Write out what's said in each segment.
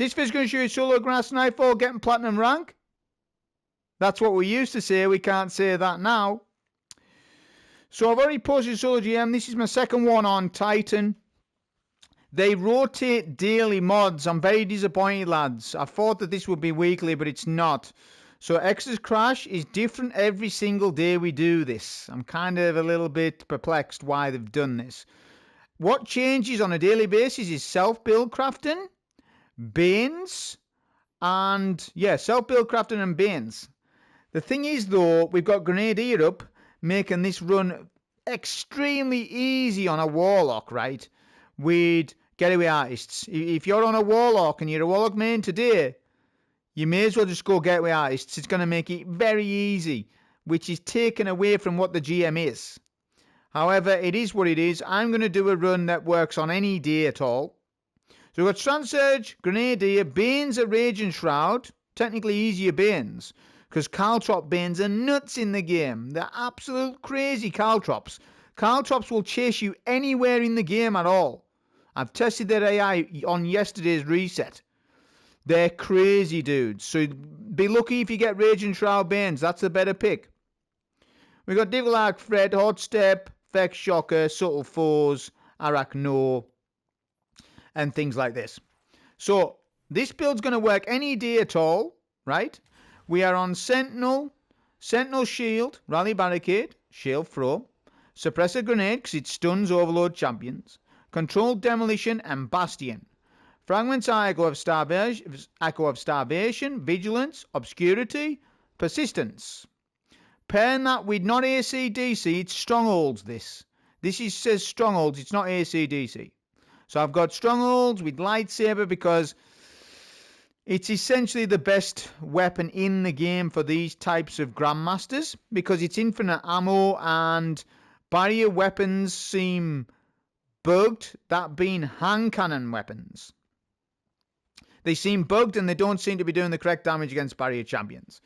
This video's going to show you solo Grandmaster NIGHTFALL getting platinum rank. That's what we used to say. We can't say that now. So I've already posted solo GM. This is my second one on Titan. They rotate daily mods. I'm very disappointed, lads. I thought that this would be weekly, but it's not. So Exodus Crash is different every single day we do this. I'm kind of a little bit perplexed why they've done this. What changes on a daily basis is self-build crafting, Banes, and yeah, self-build crafting and Banes. The thing is, though, we've got Grenadier up, making this run extremely easy on a Warlock, right? With Getaway Artists. If you're on a Warlock and you're a Warlock main today, you may as well just go Getaway Artists. It's going to make it very easy, which is taken away from what the GM is. However, it is what it is. I'm going to do a run that works on any day at all. So we've got Strand Surge, Grenadier, Banes, a Raging Shroud. Technically easier Banes, because Caltrop Banes are nuts in the game. They're absolute crazy Caltrops. Caltrops will chase you anywhere in the game at all. I've tested their AI on yesterday's reset. They're crazy dudes. So be lucky if you get Raging Shroud Banes. That's the better pick. We've got Devil Arc Fred, Hot Step, Vex Shocker, Subtle Foes, Arachno, and things like this. So this build's going to work any day at all, right? We are on Sentinel, Sentinel Shield, Rally Barricade, Shield Throw, Suppressor Grenade because it stuns Overload champions, Controlled Demolition and Bastion. Fragments are Echo of Starvation, Vigilance, Obscurity, Persistence. Pairing that with not AC/DC, it's Strongholds this. Says Strongholds, it's not AC/DC. So I've got Strongholds with Lightsaber because it's essentially the best weapon in the game for these types of Grandmasters because it's infinite ammo and barrier weapons seem bugged, that being hand cannon weapons. They seem bugged and they don't seem to be doing the correct damage against barrier champions.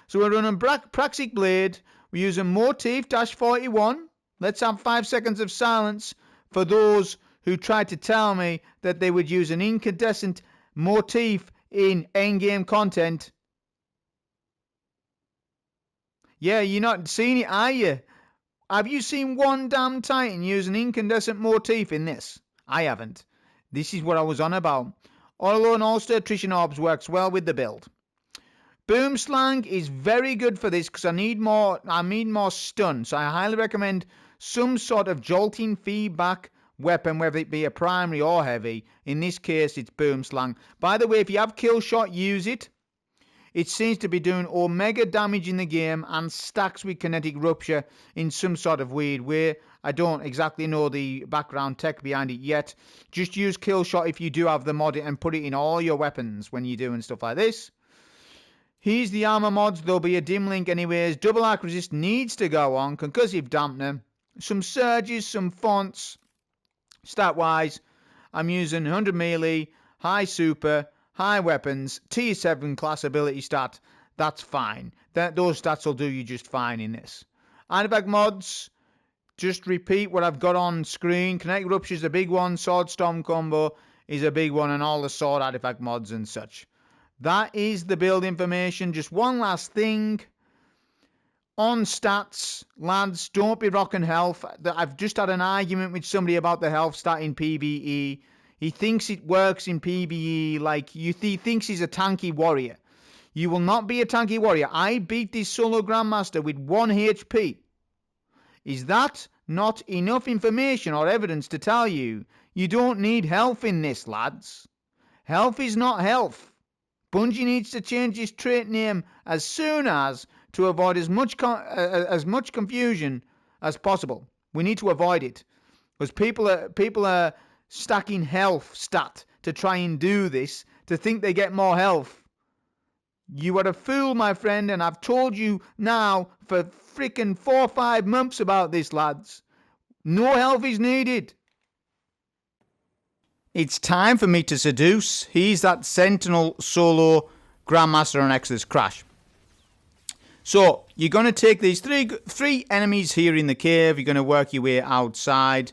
So we're running Praxic Blade. We're using Motif -41. Let's have 5 seconds of silence for those who tried to tell me that they would use an incandescent motif in endgame content. Yeah, you're not seeing it, are you? Have you seen one damn Titan use an incandescent motif in this? I haven't. This is what I was on about. Although an All-Star Attrition Orbs works well with the build. Boom Slang is very good for this because I need more stun. So I highly recommend some sort of jolting feedback weapon, whether it be a primary or heavy. In this case, it's Boom Slang. By the way, if you have Kill Shot, use it. It seems to be doing omega damage in the game and stacks with Kinetic Rupture in some sort of weird way. I don't exactly know the background tech behind it yet. Just use Kill Shot if you do have the mod and put it in all your weapons when you're doing stuff like this. Here's the armor mods. There'll be a dim link anyways. Double Arc Resist needs to go on. Concussive Dampener. Some surges, some fonts. Stat-wise, I'm using 100 melee, high super, high weapons, tier 7 class ability stat. That's fine. Those stats will do you just fine in this. Artifact mods, just repeat what I've got on screen. Kinetic Rupture is a big one. Sword Storm combo is a big one. And all the sword artifact mods and such. That is the build information. Just one last thing. On stats, lads, don't be rocking health. I've just had an argument with somebody about the health stat in PvE. He thinks it works in PvE like he thinks he's a tanky warrior. You will not be a tanky warrior. I beat this solo Grandmaster with 1 HP. Is that not enough information or evidence to tell you you don't need health in this, lads? Health is not health. Bungie needs to change his trait name as soon as to avoid as much confusion as possible. We need to avoid it because people are stacking health stat to try and do this to think they get more health. You are a fool, my friend, and I've told you now for freaking 4 or 5 months about this, lads. No health is needed. It's time for me to seduce. He's that Sentinel solo Grandmaster on Exodus Crash. So, you're going to take these three enemies here in the cave. You're going to work your way outside.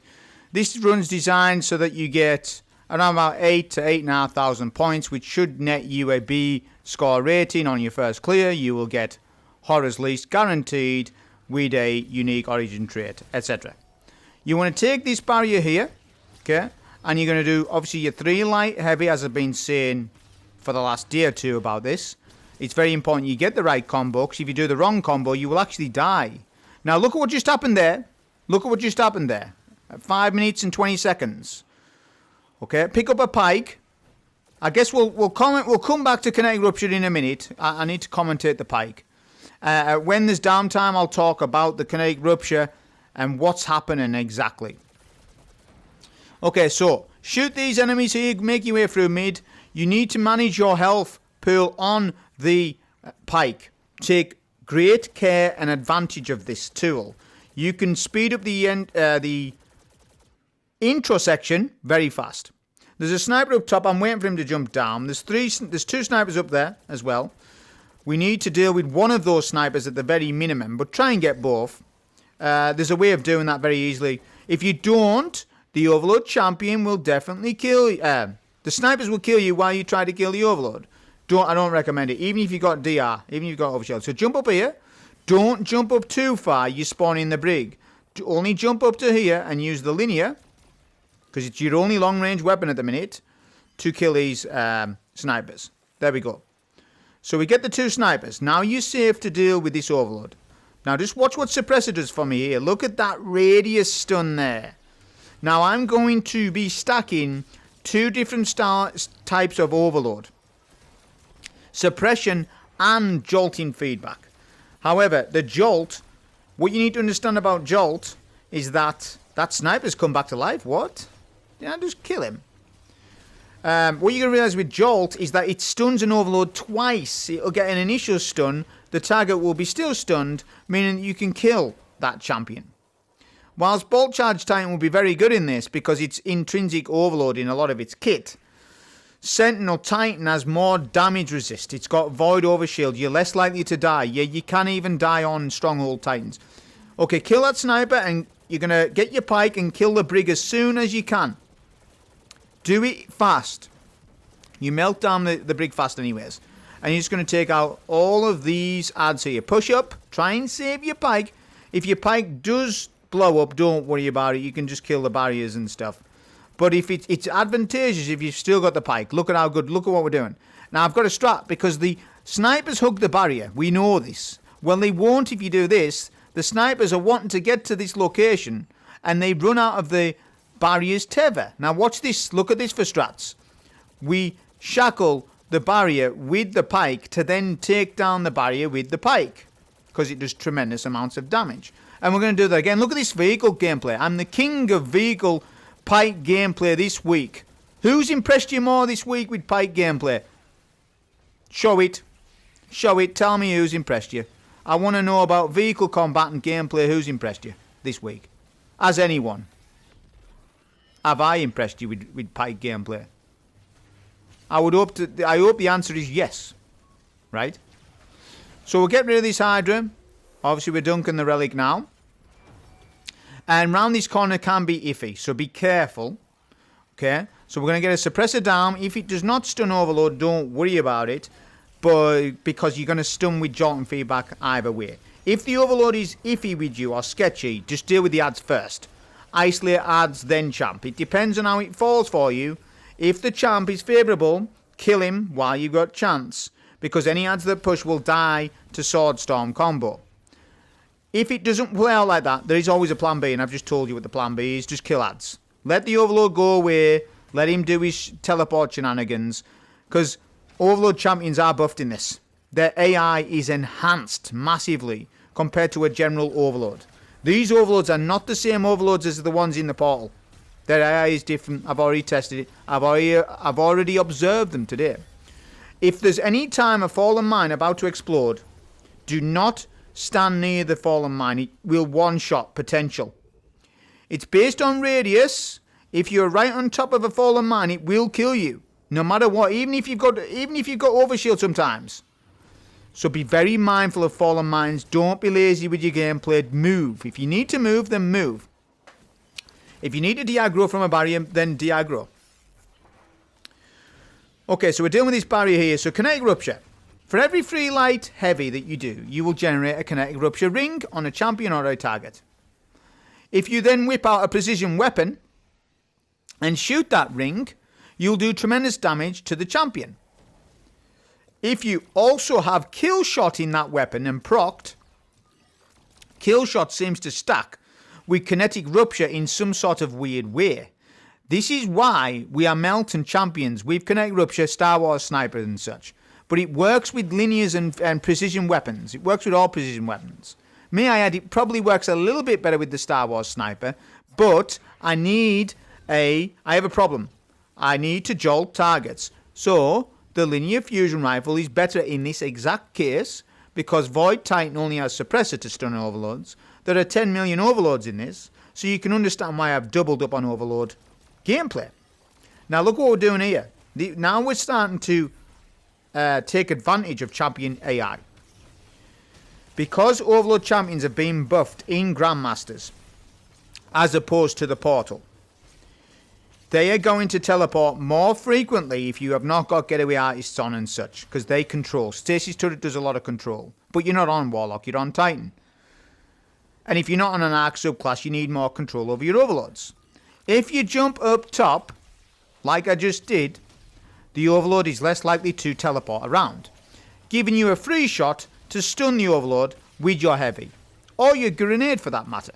This run's designed so that you get around about 8 to 8,500 points, which should net you a B score rating on your first clear. You will get Horror's Least guaranteed with a unique origin trait, etc. You want to take this barrier here, okay, and you're going to do obviously your 3 light heavy, as I've been saying for the last day or two about this. It's very important you get the right combo, because if you do the wrong combo, you will actually die. Now look at what just happened there. Look at what just happened there. At 5 minutes and 20 seconds. Okay, pick up a pike. I guess we'll come back to Kinetic Rupture in a minute. I need to commentate the pike. When there's downtime, I'll talk about the Kinetic Rupture and what's happening exactly. Okay, so shoot these enemies here, make your way through mid. You need to manage your health pool on the pike. Take great care and advantage of this tool. You can speed up the intro section very fast. There's a sniper up top. I'm waiting for him to jump down. There's 2 snipers up there as well. We need to deal with one of those snipers at the very minimum, but try and get both. There's a way of doing that very easily. If you don't, the Overlord champion will definitely kill you. The snipers will kill you while you try to kill the Overlord. I don't recommend it, even if you've got DR, even if you've got overshield. So jump up here. Don't jump up too far. You spawn in the brig. Only jump up to here and use the linear, because it's your only long-range weapon at the minute, to kill these snipers. There we go. So we get the 2 snipers. Now you're safe to deal with this Overlord. Now just watch what Suppressor does for me here. Look at that radius stun there. Now I'm going to be stacking 2 different types of Overlord. Suppression and jolting feedback. However, the jolt, what you need to understand about jolt is that sniper's come back to life. What? Yeah, just kill him. What you're going to realise with jolt is that it stuns an Overlord twice. It'll get an initial stun. The target will be still stunned, meaning you can kill that champion. Whilst Bolt Charge Titan will be very good in this because it's intrinsic Overload in a lot of its kit, Sentinel Titan has more damage resist. It's got Void Overshield. You're less likely to die. Yeah, you can even die on Stronghold Titans. Okay, kill that sniper and you're going to get your pike and kill the brig as soon as you can. Do it fast. You melt down the brig fast anyways. And you're just going to take out all of these adds here. Push up. Try and save your pike. If your pike does blow up, don't worry about it. You can just kill the barriers and stuff. But if it's advantageous if you've still got the pike. Look at how good. Look at what we're doing. Now, I've got a strat because the snipers hug the barrier. We know this. Well, they won't if you do this. The snipers are wanting to get to this location and they run out of the barrier's tether. Now, watch this. Look at this for strats. We shackle the barrier with the pike to then take down the barrier with the pike because it does tremendous amounts of damage. And we're going to do that again. Look at this vehicle gameplay. I'm the king of vehicle pike gameplay this week. Who's impressed you more this week with pike gameplay? Show it. Show it. Tell me who's impressed you. I want to know about vehicle combat and gameplay. Who's impressed you this week? Has anyone? Have I impressed you with pike gameplay? I hope the answer is yes. Right? So we'll get rid of this Hydra. Obviously we're dunking the relic now. And round this corner can be iffy, so be careful. Okay, so we're going to get a suppressor down. If it does not stun Overload, don't worry about it, but because you're going to stun with jolt and feedback either way. If the Overload is iffy with you or sketchy, just deal with the adds first. Isolate adds, then champ. It depends on how it falls for you. If the champ is favourable, kill him while you've got chance, because any adds that push will die to Sword Storm combo. If it doesn't play out like that, there is always a plan B, and I've just told you what the plan B is. Just kill adds. Let the Overlord go away. Let him do his teleport shenanigans, because Overlord champions are buffed in this. Their AI is enhanced massively compared to a general Overlord. These Overlords are not the same Overlords as the ones in the portal. Their AI is different. I've already tested it. I've already observed them today. If there's any time a fallen mine about to explode, do not stand near the fallen mine. It will one-shot potential. It's based on radius. If you're right on top of a fallen mine, it will kill you, no matter what. Even if you've got overshield sometimes. So be very mindful of fallen mines. Don't be lazy with your gameplay. Move. If you need to move, then move. If you need to de-aggro from a barrier, then de-aggro. Okay, so we're dealing with this barrier here. So kinetic rupture. For every free light heavy that you do, you will generate a kinetic rupture ring on a champion or a target. If you then whip out a precision weapon and shoot that ring, you'll do tremendous damage to the champion. If you also have kill shot in that weapon and procced, kill shot seems to stack with kinetic rupture in some sort of weird way. This is why we are melting champions with kinetic rupture, Star Wars sniper and such. But it works with linears and precision weapons. It works with all precision weapons. May I add, it probably works a little bit better with the Star Wars sniper, but I have a problem. I need to jolt targets. So the linear fusion rifle is better in this exact case because Void Titan only has suppressor to stun overloads. There are 10 million overloads in this, so you can understand why I've doubled up on overload gameplay. Now look what we're doing here. Now we're starting to take advantage of champion AI. Because overload champions are being buffed in Grandmasters, as opposed to the portal, they are going to teleport more frequently if you have not got getaway artists on and such, because they control. Stasis Turret does a lot of control, but you're not on Warlock, you're on Titan. And if you're not on an Arc subclass, you need more control over your overloads. If you jump up top, like I just did, the overload is less likely to teleport around, giving you a free shot to stun the overload with your heavy, or your grenade for that matter.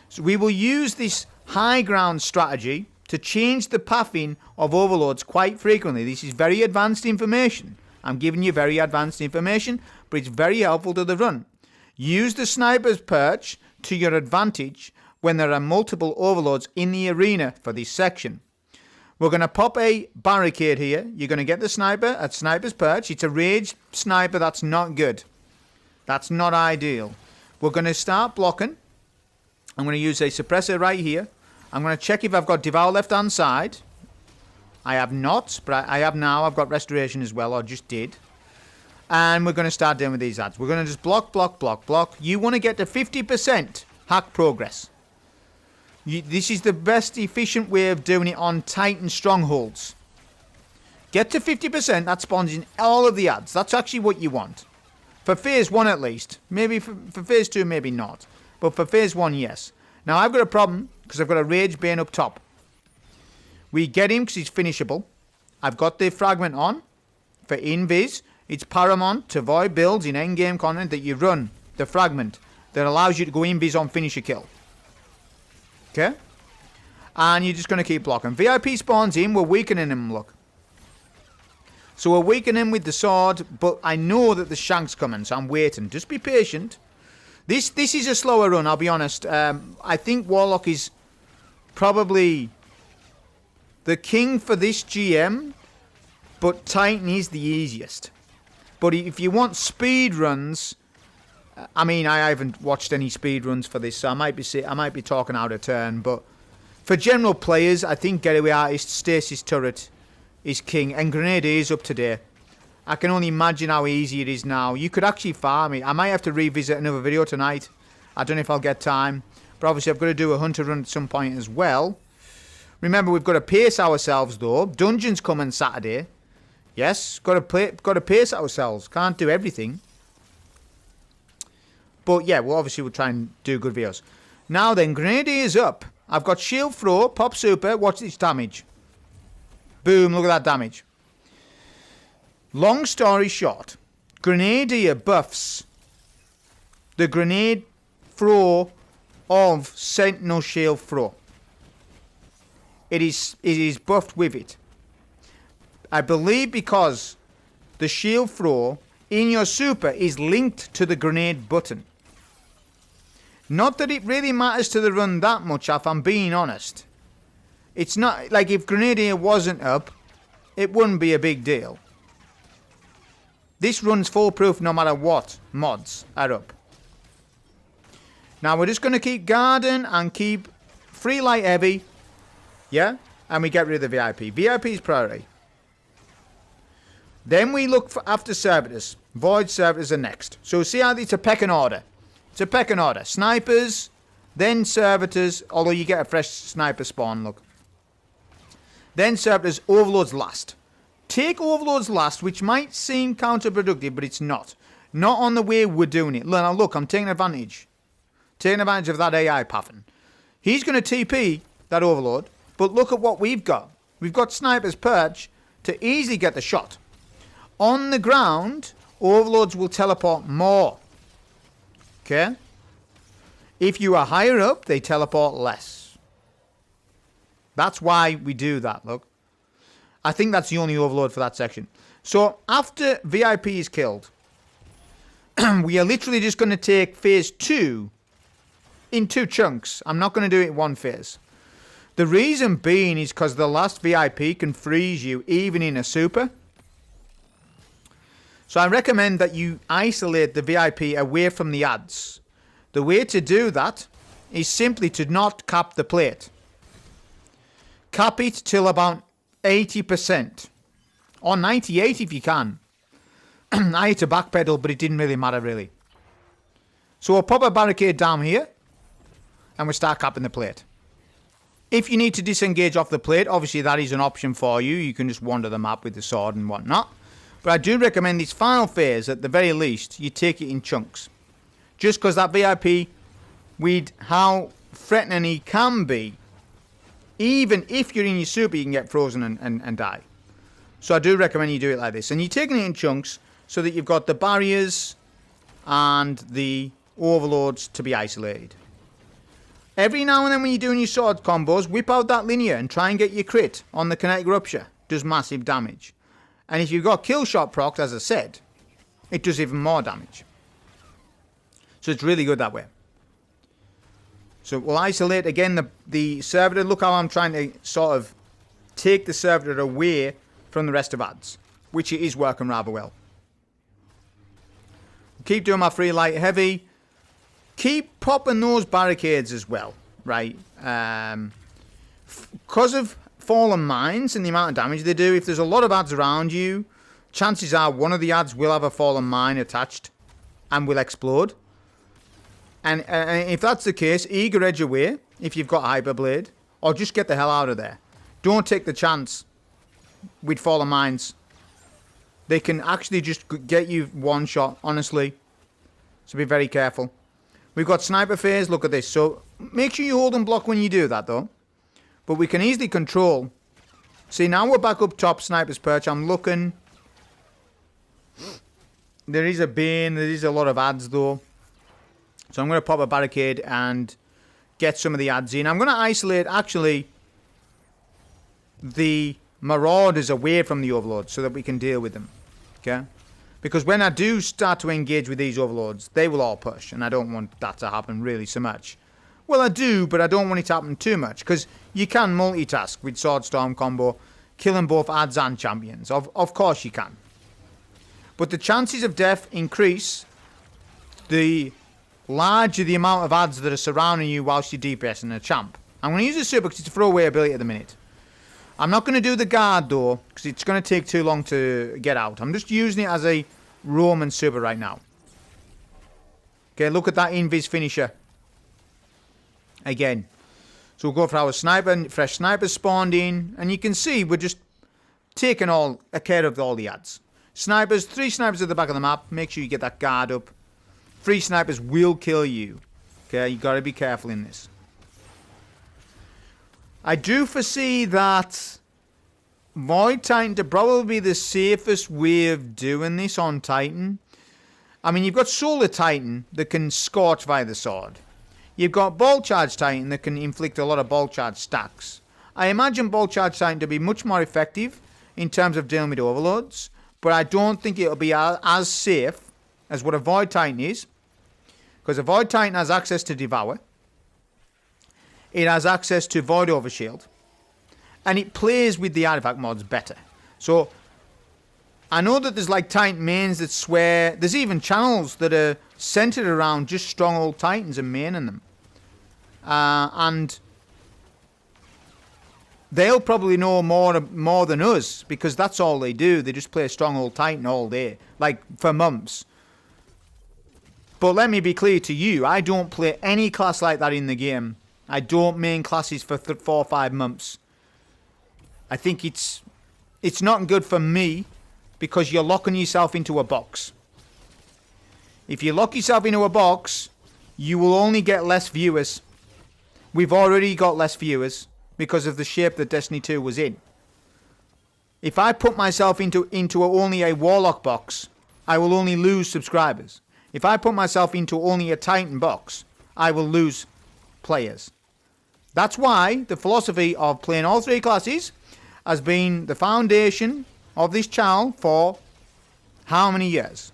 So we will use this high ground strategy to change the pathing of overloads quite frequently. This is very advanced information. I'm giving you very advanced information, but it's very helpful to the run. Use the sniper's perch to your advantage when there are multiple overloads in the arena for this section. We're going to pop a barricade here. You're going to get the sniper at sniper's perch. It's a rage sniper. That's not good. That's not ideal. We're going to start blocking. I'm going to use a suppressor right here. I'm going to check if I've got Devour left hand side. I have not, but I have now. I've got Restoration as well, or just did. And we're going to start dealing with these ads. We're going to just block, block, block, block. You want to get to 50% hack progress. This is the best efficient way of doing it on Titan strongholds. Get to 50%, that spawns in all of the ads. That's actually what you want. For phase 1 at least. Maybe for phase 2, maybe not. But for phase 1, yes. Now I've got a problem because I've got a Rage Bane up top. We get him because he's finishable. I've got the fragment on for invis. It's paramount to avoid builds in endgame content that you run the fragment that allows you to go invis on finish a kill. Okay? And you're just going to keep blocking. VIP spawns in. We're weakening him, look. So we're weakening him with the sword, but I know that the shank's coming, so I'm waiting. Just be patient. This is a slower run, I'll be honest. I think Warlock is probably the king for this GM, but Titan is the easiest. But if you want speed runs, I mean, I haven't watched any speed runs for this, so I might be talking out of turn. But for general players, I think Getaway Artist, Stasis Turret is king, and Grenade is up to date. I can only imagine how easy it is now. You could actually farm it. I might have to revisit another video tonight. I don't know if I'll get time, but obviously I've got to do a hunter run at some point as well. Remember, we've got to pace ourselves though. Dungeons come on Saturday. Yes, got to pace ourselves. Can't do everything. But yeah, we'll try and do good videos. Now then, Grenade is up. I've got Shield Throw, Pop Super. Watch this damage. Boom, look at that damage. Long story short, Grenadier buffs the grenade throw of Sentinel Shield Throw. It is buffed with it. I believe because the Shield Throw in your super is linked to the grenade button. Not that it really matters to the run that much, if I'm being honest. It's not like if Grenadier wasn't up, it wouldn't be a big deal. This run's foolproof no matter what mods are up. Now we're just going to keep guarding and keep free light heavy. Yeah? And we get rid of the VIP. VIP is priority. Then we look after servitors. Void servitors are next. So see how it's a pecking order. It's a pecking order. Snipers, then servitors, although you get a fresh sniper spawn, look. Then servitors, overloads last. Take overloads last, which might seem counterproductive, but it's not. Not on the way we're doing it. Now look, I'm taking advantage. Taking advantage of that AI pattern. He's going to TP that overload, but look at what we've got. We've got Sniper's Perch to easily get the shot. On the ground, overloads will teleport more. Okay? If you are higher up, they teleport less. That's why we do that, look. I think that's the only overload for that section. So, after VIP is killed, we are literally just going to take phase 2 in 2 chunks. I'm not going to do it in one phase. The reason being is because the last VIP can freeze you even in a super. So I recommend that you isolate the VIP away from the ads. The way to do that is simply to not cap the plate. Cap it till about 80%. Or 98 if you can. I had to backpedal, but it didn't really matter really. So we'll pop a barricade down here. And we'll start capping the plate. If you need to disengage off the plate, obviously that is an option for you. You can just wander the map with the sword and whatnot. But I do recommend this final phase, at the very least, you take it in chunks. Just because that VIP, with how threatening he can be, even if you're in your super, you can get frozen and die. So I do recommend you do it like this. And you're taking it in chunks so that you've got the barriers and the overloads to be isolated. Every now and then when you're doing your sword combos, whip out that linear and try and get your crit on the kinetic rupture. Does massive damage. And if you've got kill shot procs, as I said, it does even more damage. So it's really good that way. So we'll isolate again the servitor. Look how I'm trying to sort of take the servitor away from the rest of ads, which it is working rather well. Keep doing my free light heavy. Keep popping those barricades as well, right? Because of fallen mines and the amount of damage they do, if there's a lot of ads around you, chances are one of the ads will have a fallen mine attached and will explode. And if that's the case, eager edge away if you've got Hyperblade, or just get the hell out of there. Don't take the chance with fallen mines. They can actually just get you one shot, honestly. So be very careful. We've got sniper phase. Look at this. So make sure you hold and block when you do that, though. But we can easily control. See, now we're back up top, Sniper's Perch. I'm looking. There is a Bane. There is a lot of ads, though. So I'm going to pop a barricade and get some of the ads in. I'm going to isolate, actually, the Marauders away from the Overlords so that we can deal with them. Okay? Because when I do start to engage with these Overlords, they will all push. And I don't want that to happen really so much. Well, I do, but I don't want it to happen too much. Because you can multitask with Swordstorm combo, killing both ads and champions. Of course you can. But the chances of death increase the larger the amount of ads that are surrounding you whilst you're DPSing a champ. I'm going to use the super because it's a throwaway ability at the minute. I'm not going to do the guard though, because it's going to take too long to get out. I'm just using it as a Roman super right now. Okay, look at that invis finisher. Again. So we'll go for our sniper. Fresh sniper spawned in. And you can see we're just taking care of all the ads. Snipers, 3 snipers at the back of the map. Make sure you get that guard up. 3 snipers will kill you. Okay, you got to be careful in this. I do foresee that Void Titan to probably be the safest way of doing this on Titan. I mean, you've got Solar Titan that can scorch via the sword. You've got Ball Charge Titan that can inflict a lot of Ball Charge stacks. I imagine Ball Charge Titan to be much more effective in terms of dealing with overloads. But I don't think it'll be as safe as what a Void Titan is. Because a Void Titan has access to Devour. It has access to Void Overshield. And it plays with the artifact mods better. So, I know that there's like Titan mains that swear... There's even channels that are centered around just Stronghold Titans and maining them. And they'll probably know more than us, because that's all they do. They just play Stronghold Titan all day, like for months. But let me be clear to you, I don't play any class like that in the game. I don't main classes for 4 or 5 months. I think it's It's not good for me because you're locking yourself into a box. If you lock yourself into a box, you will only get less viewers. We've already got less viewers because of the shape that Destiny 2 was in. If I put myself into only a Warlock box, I will only lose subscribers. If I put myself into only a Titan box, I will lose players. That's why the philosophy of playing all three classes has been the foundation of this channel for how many years?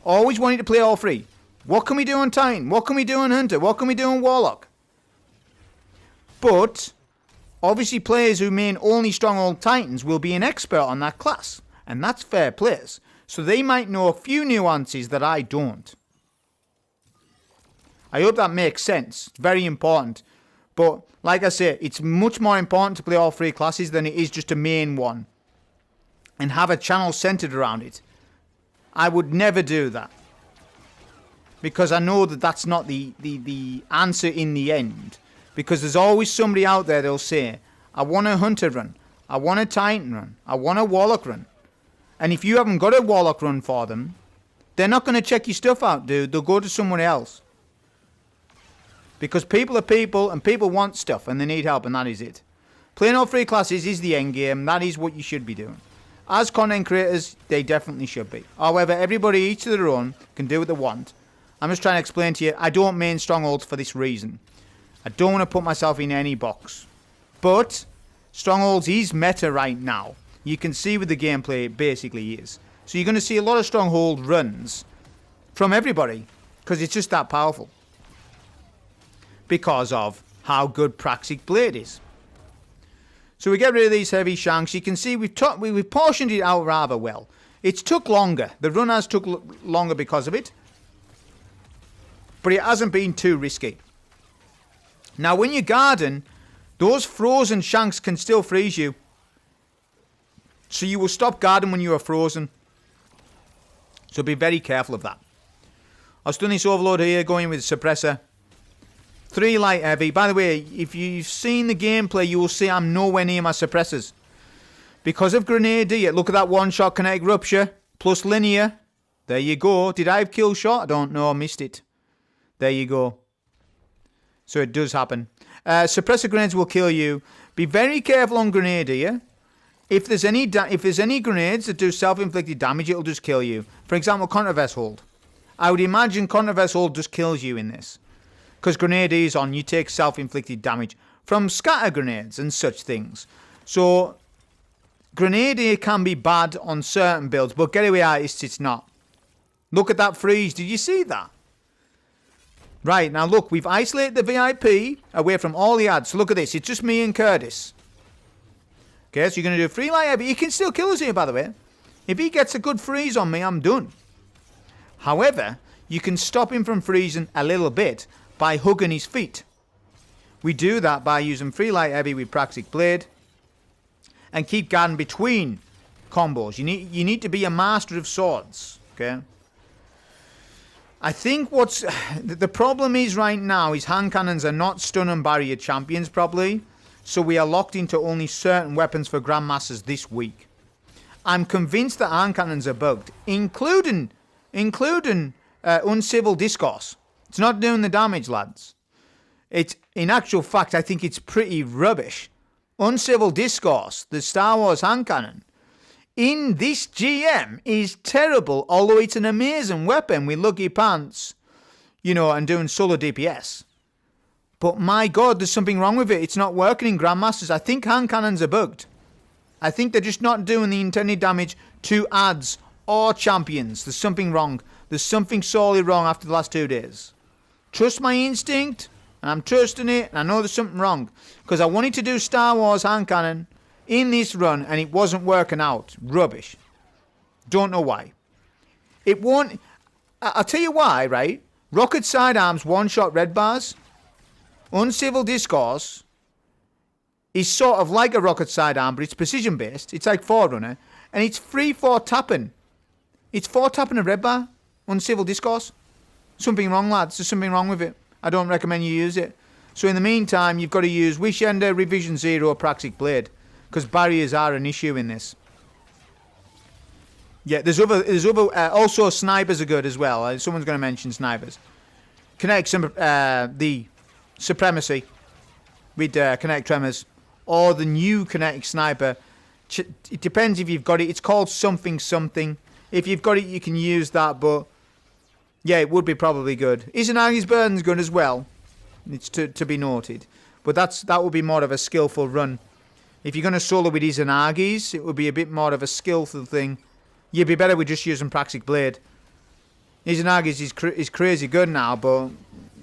Always wanting to play all three. What can we do on Titan? What can we do on Hunter? What can we do on Warlock? But obviously players who main only Stronghold Titans will be an expert on that class. And that's fair players. So they might know a few nuances that I don't. I hope that makes sense. It's very important. But like I say, it's much more important to play all three classes than it is just a main one. And have a channel centered around it. I would never do that. Because I know that that's not the answer in the end. Because there's always somebody out there that'll say, I want a Hunter run. I want a Titan run. I want a Warlock run. And if you haven't got a Warlock run for them, they're not going to check your stuff out, dude. They'll go to someone else. Because people are people and people want stuff and they need help and that is it. Playing all three classes is the end game. That is what you should be doing. As content creators, they definitely should be. However, everybody, each to their own, can do what they want. I'm just trying to explain to you, I don't main Strongholds for this reason. I don't want to put myself in any box. But Strongholds is meta right now. You can see with the gameplay it basically is. So you're going to see a lot of Stronghold runs from everybody. Because it's just that powerful. Because of how good Praxic Blade is. So we get rid of these heavy shanks. You can see we've portioned it out rather well. It's took longer. The run has took longer because of it. But it hasn't been too risky. Now when you garden, those frozen shanks can still freeze you. So you will stop garden when you are frozen. So be very careful of that. I've done this overload here going with suppressor. 3 light heavy. By the way, if you've seen the gameplay, you will see I'm nowhere near my suppressors. Because of Grenadier. Look at that one-shot kinetic rupture. Plus linear. There you go. Did I have kill shot? I don't know. I missed it. There you go. So it does happen. Suppressor grenades will kill you. Be very careful on Grenadier. If there's any grenades that do self-inflicted damage, it'll just kill you. For example, Contravest Hold. I would imagine Contravest Hold just kills you in this. Because Grenadier is on, you take self-inflicted damage from scatter grenades and such things. So, Grenadier can be bad on certain builds, but Getaway Artists it's not. Look at that freeze, did you see that? Right, now look, we've isolated the VIP away from all the ads. So look at this, it's just me and Curtis. Okay, so you're going to do a free light heavy. He can still kill us here, by the way. If he gets a good freeze on me, I'm done. However, you can stop him from freezing a little bit by hugging his feet. We do that by using free light heavy with Praxic Blade and keep guarding between combos. You need to be a master of swords, okay? I think what's the problem is right now is hand cannons are not stun and barrier champions probably, so we are locked into only certain weapons for Grandmasters this week. I'm convinced that hand cannons are bugged, including Uncivil Discourse. It's not doing the damage, lads. It's, in actual fact, I think it's pretty rubbish. Uncivil Discourse, the Star Wars hand cannon, in this GM is terrible, although it's an amazing weapon with Lucky Pants, you know, and doing solo DPS. But my god, there's something wrong with it. It's not working in Grandmasters. I think hand cannons are bugged. I think they're just not doing the intended damage to ads or champions. There's something wrong. There's something sorely wrong after the last 2 days. Trust my instinct, and I'm trusting it, and I know there's something wrong. Because I wanted to do Star Wars hand cannon in this run, and it wasn't working out. Rubbish. Don't know why. It won't... I'll tell you why, right? Rocket sidearms, one-shot red bars. Uncivil Discourse is sort of like a rocket sidearm, but it's precision-based. It's like Forerunner, and it's 3-4 tapping. It's 4 tapping a red bar. Uncivil Discourse. Something wrong, lads. There's something wrong with it. I don't recommend you use it. So in the meantime, you've got to use Wish Ender, Revision Zero, Praxic Blade. because barriers are an issue in this. Yeah, there's other also snipers are good as well. Someone's going to mention snipers. Kinetic the supremacy with kinetic tremors, or the new kinetic sniper. It depends if you've got it. It's called something. If you've got it, you can use that. But yeah, it would be probably good. Izanagi's Burden's good as well. It's to be noted. But that would be more of a skillful run. If you're going to solo with Izanagi's, it would be a bit more of a skillful thing. You'd be better with just using Praxic Blade. Izanagi's is crazy good now, but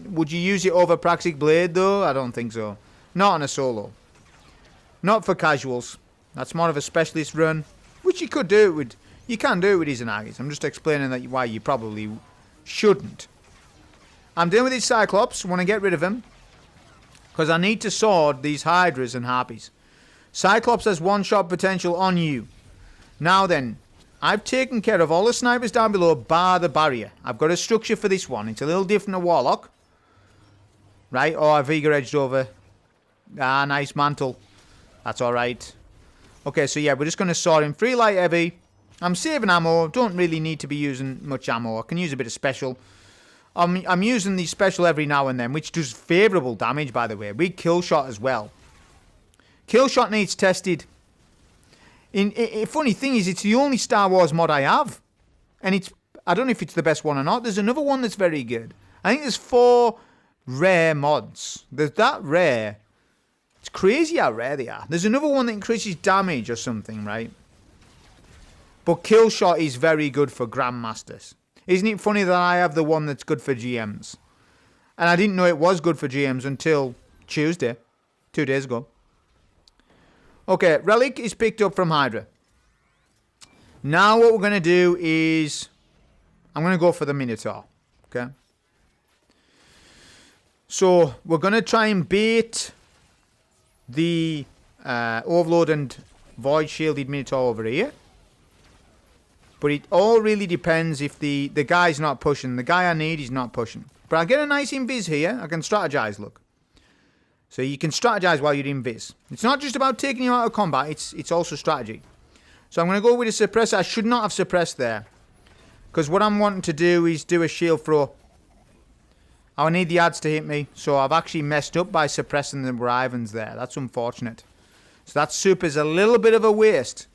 would you use it over Praxic Blade though? I don't think so. Not on a solo. Not for casuals. That's more of a specialist run, which you could do it with. You can do it with Izanagi's. I'm just explaining that why you probably shouldn't. I'm dealing with these Cyclops. Want to get rid of him because I need to sword these Hydras and Harpies. Cyclops has one-shot potential on you. Now then. I've taken care of all the snipers down below, bar the barrier. I've got a structure for this one. It's a little different to Warlock. Right? Oh, I've eager edged over. Ah, nice mantle. That's alright. Okay, so yeah, we're just going to sword him. 3 light heavy. I'm saving ammo. Don't really need to be using much ammo. I can use a bit of special. I'm using the special every now and then, which does favourable damage, by the way. With kill shot as well. Kill shot needs tested. Funny thing is, it's the only Star Wars mod I have. And I don't know if it's the best one or not. There's another one that's very good. I think there's 4 rare mods. There's that rare. It's crazy how rare they are. There's another one that increases damage or something, right? But kill shot is very good for Grandmasters. Isn't it funny that I have the one that's good for GMs? And I didn't know it was good for GMs until Tuesday. 2 days ago. Okay, Relic is picked up from Hydra. Now what we're going to do is... I'm going to go for the Minotaur. Okay. So, we're going to try and bait the Overload and Void Shielded Minotaur over here. But it all really depends if the guy's not pushing. The guy I need is not pushing. But I get a nice invis here. I can strategize, look. So you can strategize while you're invis. It's not just about taking you out of combat, it's also strategy. So I'm going to go with a suppressor. I should not have suppressed there. Because what I'm wanting to do is do a shield throw. I need the ads to hit me. So I've actually messed up by suppressing the Wyverns there. That's unfortunate. So that super's a little bit of a waste.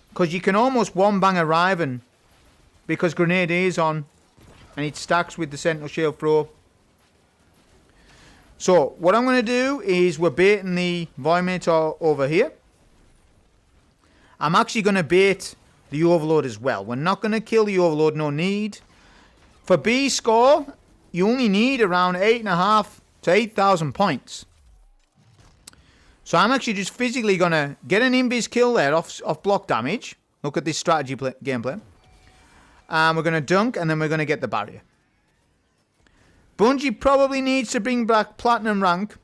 Because you can almost one-bang a Wyvern. Because Grenade is on. And it stacks with the Sentinel Shield throw. So, what I'm going to do is we're baiting the Void Minotaur over here. I'm actually going to bait the Overload as well. We're not going to kill the Overload, no need. For B score, you only need around 8,500 to 8,000 points. So I'm actually just physically going to get an invis kill there off block damage. Look at this strategy gameplay. And we're going to dunk and then we're going to get the barrier. Bungie probably needs to bring back Platinum rank.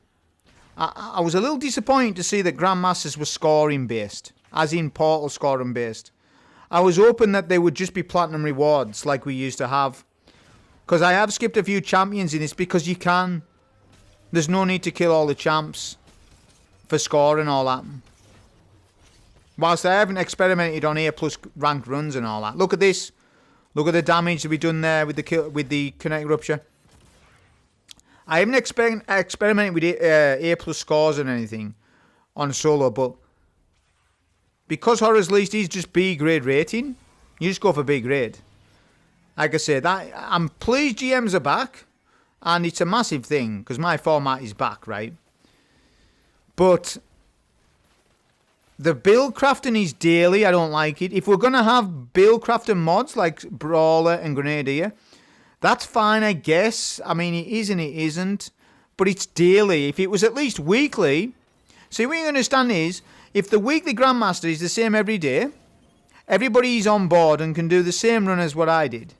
I was a little disappointed to see that Grandmasters were scoring based. As in Portal scoring based. I was hoping that they would just be Platinum rewards like we used to have. Because I have skipped a few champions in this because you can. There's no need to kill all the champs for score and all that. Whilst I haven't experimented on A+ ranked runs and all that. Look at this. Look at the damage that we've done there with the Kinetic Rupture. I haven't experimented with A+ scores and anything on solo, but because Horror's Least is just B grade rating, you just go for B grade. Like I said, I'm pleased GMs are back, and it's a massive thing because my format is back, right? But the build crafting is daily. I don't like it. If we're gonna have build crafting mods like Brawler and Grenadier, that's fine, I guess. I mean, it is and it isn't. But it's daily. If it was at least weekly... See, what you understand is, if the weekly Grandmaster is the same every day, everybody's on board and can do the same run as what I did.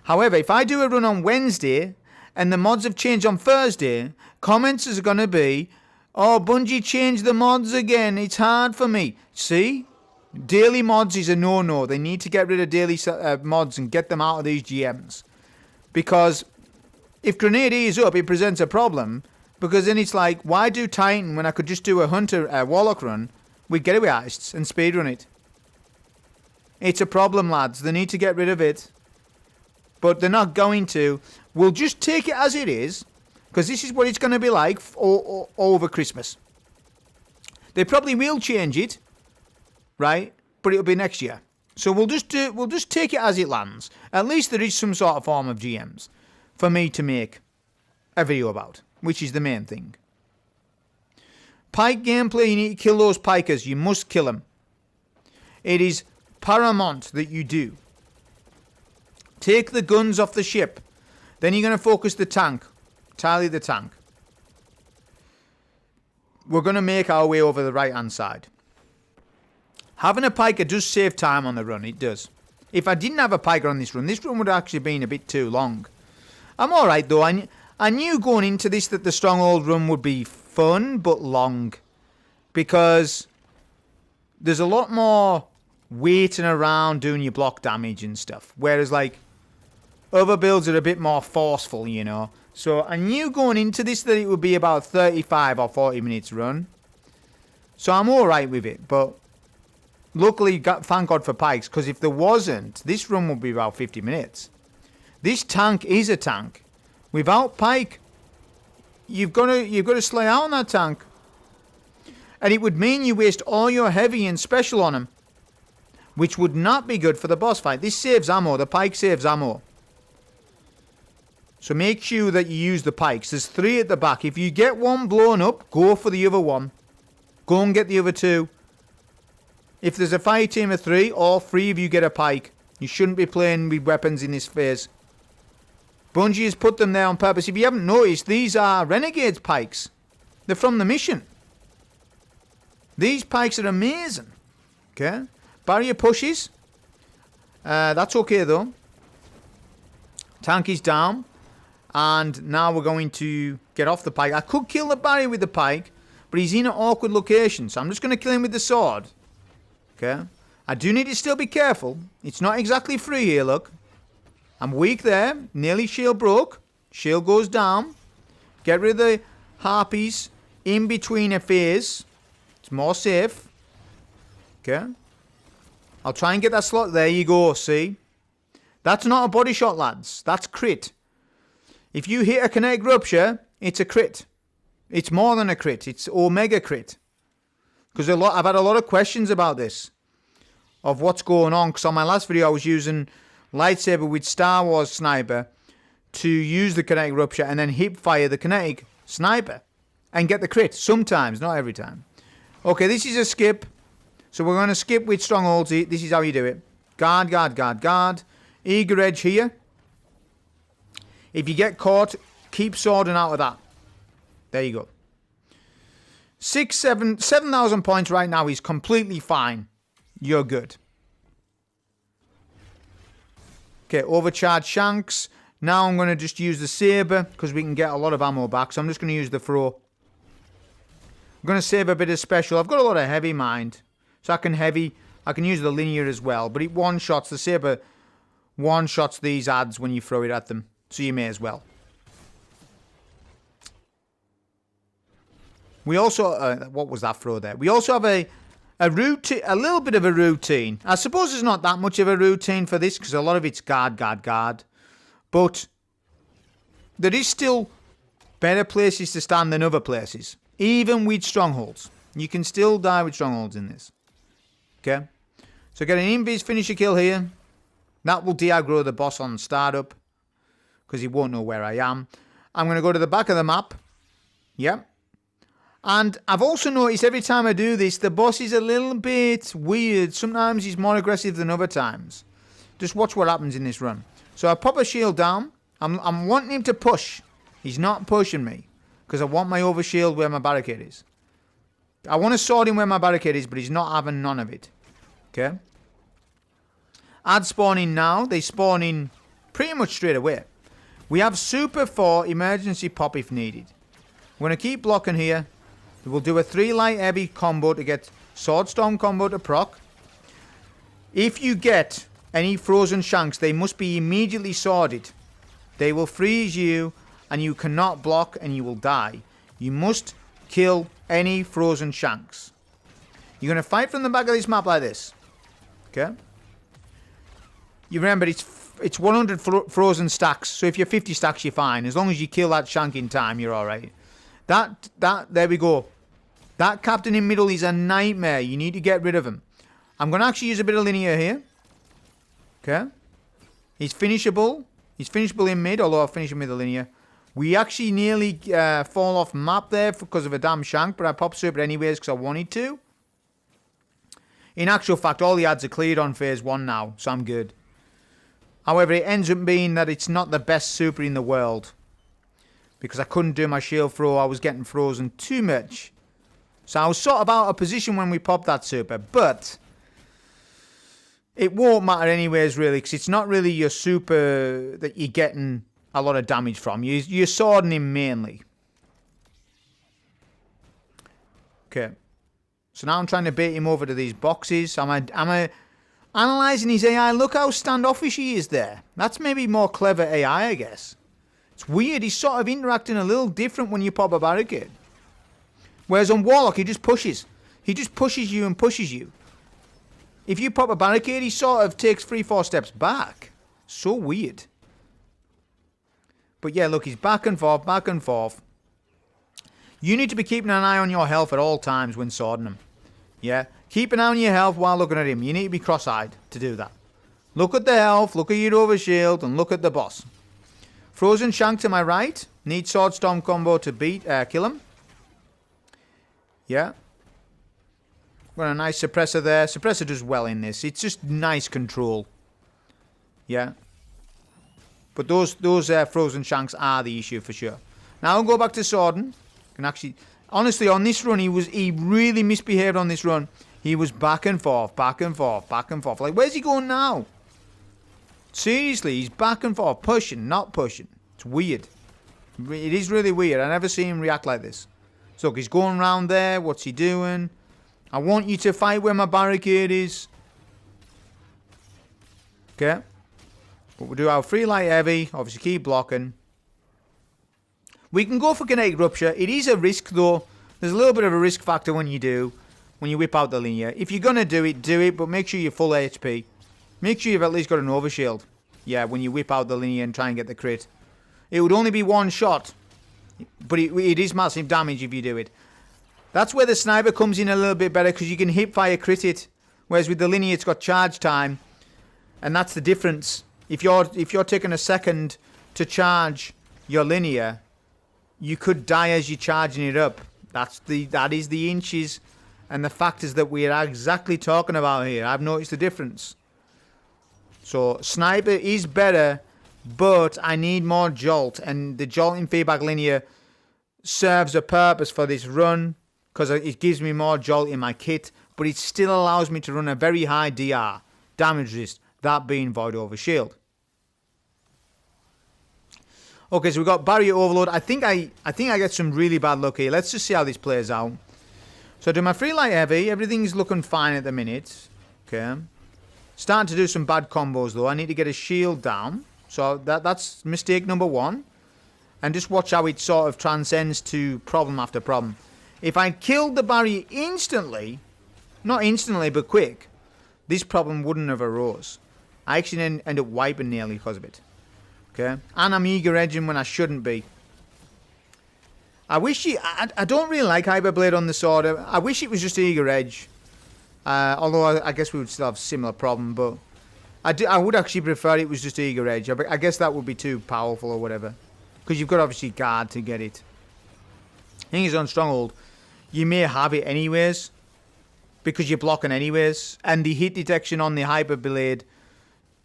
However, if I do a run on Wednesday, and the mods have changed on Thursday, comments are going to be, oh, Bungie changed the mods again. It's hard for me. See? Daily mods is a no-no. They need to get rid of daily mods and get them out of these GMs. Because if Grenade is up, it presents a problem. Because then it's like, why do Titan when I could just do a Hunter Warlock run with getaway heists and speedrun it. It's a problem, lads. They need to get rid of it. But they're not going to. We'll just take it as it is, because this is what it's going to be like over Christmas. They probably will change it, right? But it'll be next year. So we'll just take it as it lands. At least there is some sort of form of GMs for me to make a video about, which is the main thing. Pike gameplay, you need to kill those pikers. You must kill them. It is paramount that you do. Take the guns off the ship. Then you're going to focus the tank. Entirely the tank. We're going to make our way over the right hand side. Having a piker does save time on the run. It does. If I didn't have a piker on this run would have actually been a bit too long. I'm alright though. I knew going into this that the stronghold run would be fun but long. Because there's a lot more waiting around doing your block damage and stuff. Whereas like other builds are a bit more forceful, you know. So I knew going into this that it would be about 35 or 40 minutes run. So I'm alright with it. But luckily, thank God for pikes. Because if there wasn't, this run would be about 50 minutes. This tank is a tank. Without pike, you've got to slay out on that tank. And it would mean you waste all your heavy and special on him. Which would not be good for the boss fight. This saves ammo. The pike saves ammo. So make sure that you use the pikes. There's 3 at the back. If you get one blown up, go for the other one. Go and get the other 2. If there's a fire team of 3, all 3 of you get a pike. You shouldn't be playing with weapons in this phase. Bungie has put them there on purpose. If you haven't noticed, these are Renegades pikes. They're from the mission. These pikes are amazing. Okay. Barrier pushes. That's okay though. Tank is down. And now we're going to get off the pike. I could kill the barrier with the pike, but he's in an awkward location. So I'm just going to kill him with the sword. Okay. I do need to still be careful. It's not exactly free here, look. I'm weak there. Nearly shield broke. Shield goes down. Get rid of the harpies in between a phase. It's more safe. Okay. I'll try and get that slot. There you go, see? That's not a body shot, lads. That's crit. If you hit a kinetic rupture, it's a crit. It's more than a crit. It's omega crit. Because I've had a lot of questions about this. Of what's going on. Because on my last video, I was using lightsaber with Star Wars sniper to use the kinetic rupture and then hip fire the kinetic sniper. And get the crit. Sometimes, not every time. Okay, this is a skip. So we're going to skip with strongholds. This is how you do it. Guard, guard, guard, guard. Eager edge here. If you get caught, keep swording out of that. There you go. 7,000 points right now is completely fine. You're good. Okay, overcharge shanks. Now I'm going to just use the saber because we can get a lot of ammo back. So I'm just going to use the throw. I'm going to save a bit of special. I've got a lot of heavy mind. So I can use the linear as well. But it one-shots, the saber one-shots these adds when you throw it at them. So you may as well. We also, what was that throw there? We also have a routine, a little bit of a routine. I suppose it's not that much of a routine for this because a lot of it's guard, guard, guard. But there is still better places to stand than other places. Even with strongholds. You can still die with strongholds in this. Okay? So get an invis finisher kill here. That will de-aggro the boss on startup. Because he won't know where I am. I'm going to go to the back of the map. Yep. And I've also noticed every time I do this, the boss is a little bit weird. Sometimes he's more aggressive than other times. Just watch what happens in this run. So I pop a shield down. I'm wanting him to push. He's not pushing me. Because I want my overshield where my barricade is. I want to sword him where my barricade is, but he's not having none of it. Okay. Ads spawn in now. They spawn in pretty much straight away. We have super for emergency pop if needed. We're going to keep blocking here. We'll do a 3 light heavy combo to get sword storm combo to proc. If you get any frozen shanks, they must be immediately sworded. They will freeze you and you cannot block and you will die. You must kill any frozen shanks. You're going to fight from the back of this map like this. Okay? You remember, it's 100 frozen stacks. So if you're 50 stacks, you're fine. As long as you kill that shank in time, you're alright. There we go. That captain in middle is a nightmare. You need to get rid of him. I'm going to actually use a bit of linear here. Okay? He's finishable. He's finishable in mid, although I'll finish him with a linear. We actually nearly fall off map there because of a damn shank, but I popped Serpent anyways because I wanted to. In actual fact, all the ads are cleared on phase 1 now, so I'm good. However, it ends up being that it's not the best super in the world. Because I couldn't do my shield throw, I was getting frozen too much. So I was sort of out of position when we popped that super, but it won't matter anyways really, because it's not really your super that you're getting a lot of damage from. You're swording him mainly. Okay. So now I'm trying to bait him over to these boxes. I'm analysing his AI. Look how standoffish he is there. That's maybe more clever AI, I guess. It's weird. He's sort of interacting a little different when you pop a barricade. Whereas on Warlock, he just pushes. He just pushes you and pushes you. If you pop a barricade, he sort of takes 3-4 steps back. So weird. But yeah, look, he's back and forth, back and forth. You need to be keeping an eye on your health at all times when swording him. Yeah? Keep an eye on your health while looking at him. You need to be cross-eyed to do that. Look at the health, look at your overshield, and look at the boss. Frozen Shank to my right. Need Sword Storm combo to kill him. Yeah. Got a nice suppressor there. Suppressor does well in this. It's just nice control. Yeah. But those Frozen Shanks are the issue for sure. Now I'll go back to Swording. Can actually, honestly, on this run, he really misbehaved on this run. He was back and forth, back and forth, back and forth. Like, where's he going now? Seriously, he's back and forth, pushing, not pushing. It's weird. It is really weird. I never see him react like this. So look, he's going around there. What's he doing? I want you to fight where my barricade is. Okay. But we'll do our free light heavy. Obviously, keep blocking. We can go for kinetic rupture. It is a risk, though. There's a little bit of a risk factor when you whip out the linear. If you're going to do it, but make sure you're full HP. Make sure you've at least got an overshield. Yeah, when you whip out the linear and try and get the crit. It would only be one shot. But it is massive damage if you do it. That's where the sniper comes in a little bit better, because you can hip fire crit it. Whereas with the linear, it's got charge time. And that's the difference. If you're taking a second to charge your linear, you could die as you're charging it up. That is the inches and the factors that we are exactly talking about here. I've noticed the difference. So sniper is better, but I need more jolt, and the jolting feedback linear serves a purpose for this run because it gives me more jolt in my kit, but it still allows me to run a very high DR, damage resist, that being void over shield. Okay, so we've got barrier overload. I think I get some really bad luck here. Let's just see how this plays out. So I do my free light heavy. Everything's looking fine at the minute. Okay. Starting to do some bad combos though. I need to get a shield down. So that's mistake number 1. And just watch how it sort of transcends to problem after problem. If I killed the barrier instantly, not instantly but quick, this problem wouldn't have arose. I actually end up wiping nearly because of it. Okay, and I'm eager edging when I shouldn't be. I wish I don't really like Hyperblade on the sword. I wish it was just eager edge. Although I guess we would still have a similar problem, but I would actually prefer it was just eager edge. I guess that would be too powerful or whatever, because you've got obviously guard to get it. Thing is, on Stronghold, you may have it anyways, because you're blocking anyways, and the hit detection on the Hyperblade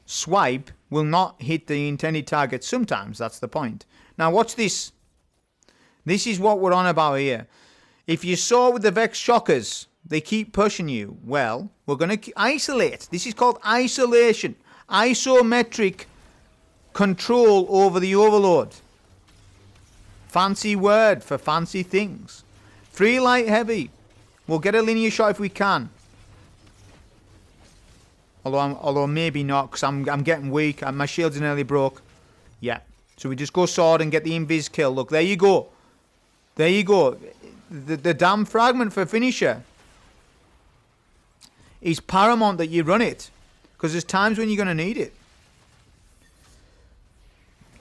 swipe will not hit the intended target sometimes. That's the point. Now watch this. This is what we're on about here. If you saw with the Vex Shockers, they keep pushing you. Well, we're going to isolate. This is called isolation. Isometric control over the overload. Fancy word for fancy things. Free light heavy. We'll get a linear shot if we can. Although maybe not, because I'm getting weak and my shield's nearly broke. Yeah. So we just go sword and get the invis kill. Look, there you go. There you go. The damn fragment for finisher. is paramount that you run it. Because there's times when you're going to need it.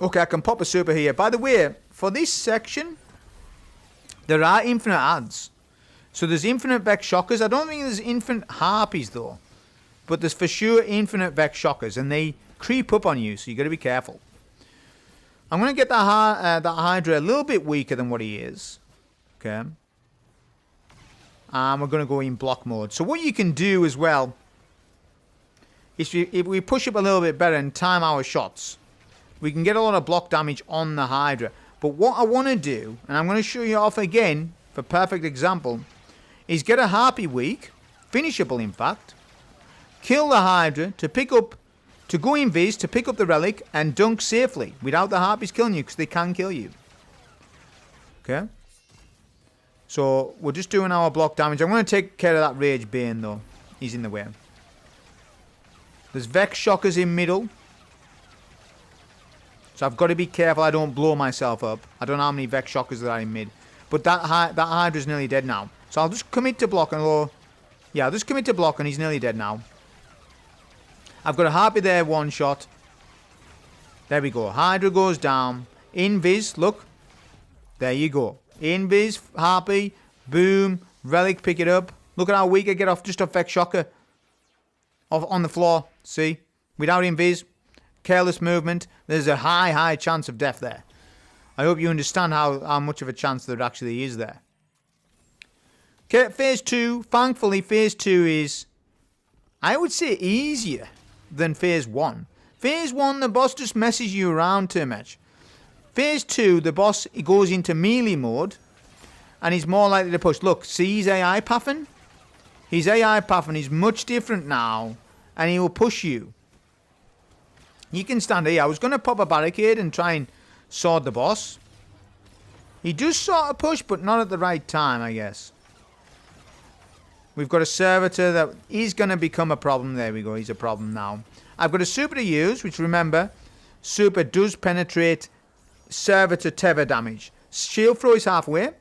Okay, I can pop a super here. By the way, for this section, there are infinite ads. So there's infinite Vex Shockers. I don't think there's infinite Harpies though. But there's for sure infinite Vex Shockers. And they creep up on you, so you got to be careful. I'm going to get that Hydra a little bit weaker than what he is. Okay. And we're going to go in block mode. So what you can do as well is if we push up a little bit better and time our shots, we can get a lot of block damage on the Hydra. But what I want to do, and I'm going to show you off again for perfect example, is get a Harpy weak, finishable in fact, kill the Hydra to pick up, to go invis, to pick up the relic and dunk safely without the Harpies killing you, because they can kill you. Okay. So we're just doing our block damage. I'm going to take care of that Rage Bane though. He's in the way. There's Vex Shockers in middle. So I've got to be careful I don't blow myself up. I don't know how many Vex Shockers there are in mid. But that Hydra's nearly dead now. So I'll just commit to block and yeah, I'll just commit to block and he's nearly dead now. I've got a Harpy there, one shot. There we go. Hydra goes down. Invis, look. There you go. Invis, Harpy, boom, Relic, pick it up. Look at how weak I get off just a Vex Shocker. Off on the floor, see? Without Invis, careless movement, there's a high chance of death there. I hope you understand how much of a chance there actually is there. Okay, phase 2. Thankfully, phase 2 is, I would say, easier than phase 1. Phase 1, the boss just messes you around too much. Phase 2, the boss he goes into melee mode, and he's more likely to push. Look, see his AI pathing? His AI pathing is much different now, and he will push you. You can stand here. I was going to pop a barricade and try and sword the boss. He does sort of push, but not at the right time, I guess. We've got a servitor that is going to become a problem. There we go. He's a problem now. I've got a super to use, which remember, super does penetrate servitor tether damage. Shield throw is halfway.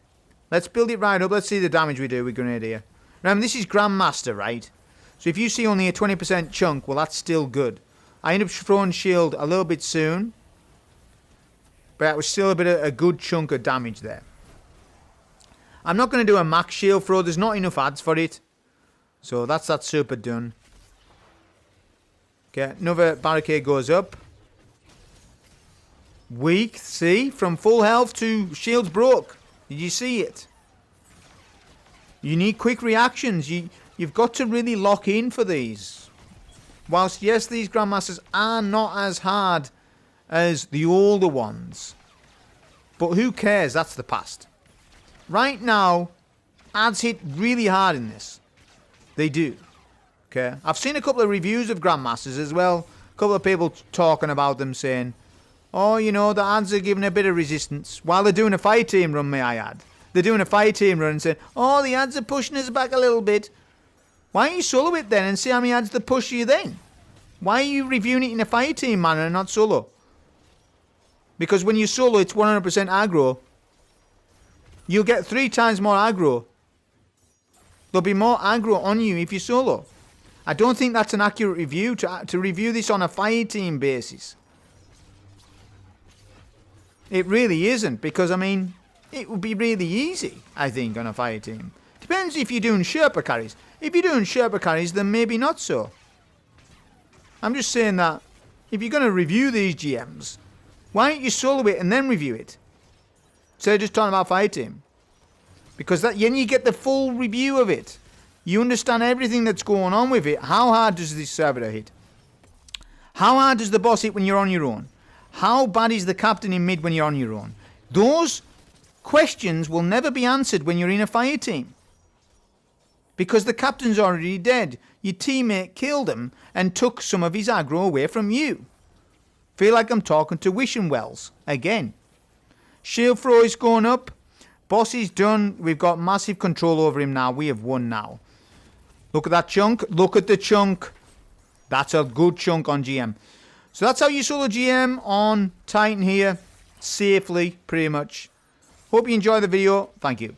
Let's build it right up. Let's see the damage we do with grenade here. Remember, this is Grandmaster, right? So if you see only a 20% chunk, well, that's still good. I ended up throwing shield a little bit soon. But it was still a good chunk of damage there. I'm not going to do a max shield throw. There's not enough ads for it. So that's that super done. Okay, another barricade goes up. Weak, see? From full health to shields broke. Did you see it? You need quick reactions. You've got to really lock in for these. Whilst, yes, these Grandmasters are not as hard as the older ones. But who cares? That's the past. Right now, ads hit really hard in this. They do. Okay. I've seen a couple of reviews of Grandmasters as well. A couple of people talking about them saying, oh, you know, the ads are giving a bit of resistance. While they're doing a fire team run, may I add. They're doing a fire team run and saying, oh, the ads are pushing us back a little bit. Why don't you solo it then and see how many ads they push you then? Why are you reviewing it in a fire team manner and not solo? Because when you solo, it's 100% aggro. You'll get 3 times more aggro. There'll be more aggro on you if you solo. I don't think that's an accurate review to review this on a fire team basis. It really isn't, because, I mean, it would be really easy, I think, on a fire team. Depends if you're doing Sherpa carries. If you're doing Sherpa carries, then maybe not so. I'm just saying that if you're going to review these GMs, why don't you solo it and then review it? Instead of just talking about fire team. Because then you get the full review of it. You understand everything that's going on with it. How hard does this servitor hit? How hard does the boss hit when you're on your own? How bad is the captain in mid when you're on your own? Those questions will never be answered when you're in a fire team. Because the captain's already dead. Your teammate killed him and took some of his aggro away from you. Feel like I'm talking to Wishing Wells again. Shield throw is going up. Boss is done. We've got massive control over him now. We have won now. Look at that chunk. Look at the chunk. That's a good chunk on GM. So that's how you solo GM on Titan here. Safely, pretty much. Hope you enjoy the video. Thank you.